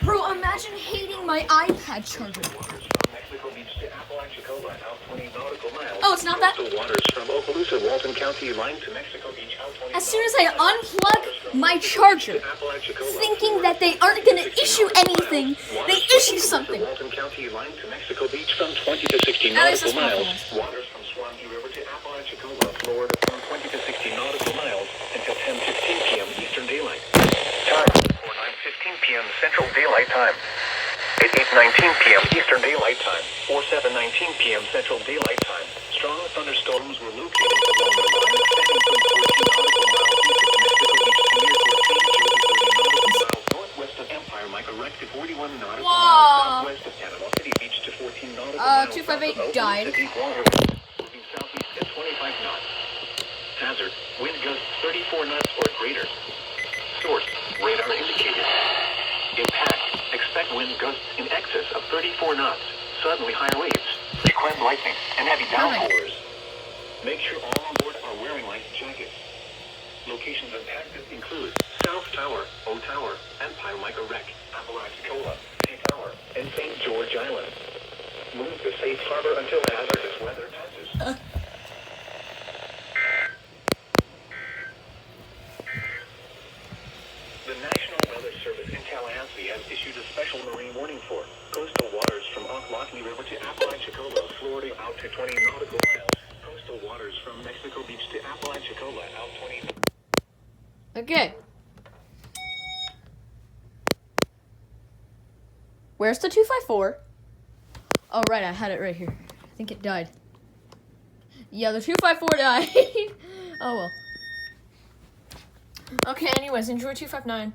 Bro, imagine hating my iPad charger. Oh, it's not that. As soon as I unplug my charger, thinking that they aren't going to issue anything, they issue something. At least it's not Waters from Swampy River to Apalachicola, Florida, from 20 to 60 nautical miles until 10:15 p.m. Eastern Daylight Time, or 9:15 p.m. Central Daylight Time. At 8:19 p.m. Eastern Daylight Time, or 7:19 p.m. Central Daylight Time, strong thunderstorms were located along the line extending from 14 nautical miles east of Mexico Beach to Near 14 to 30 nautical miles northwest of Empire, Micah Wreck to 41 nautical miles southwest of Panama City Beach to 14 nautical miles 258 died. Moving southeast at 25 knots. Hazard, wind gusts 34 knots or greater. Source, radar indicated. Impact, expect wind gusts in excess of 34 knots, suddenly high waves, frequent lightning, and heavy downpours. Make sure all on board are wearing life jackets. Locations impacted include South Tower, O Tower, Empire Micah Wreck, Apalachicola, Sea Tower, and St. George Island. Move to safe harbor until hazardous weather passes. The National Weather Service in Tallahassee has issued a special marine warning for coastal waters from Ocklawaha River to Apalachicola, Florida, out to 20 nautical miles. Coastal waters from Mexico Beach to Apalachicola, out 20. Okay. Where's the 254? Oh, right, I had it right here. I think it died. Yeah, the 254 died. Oh, well. Okay, anyways, enjoy 259.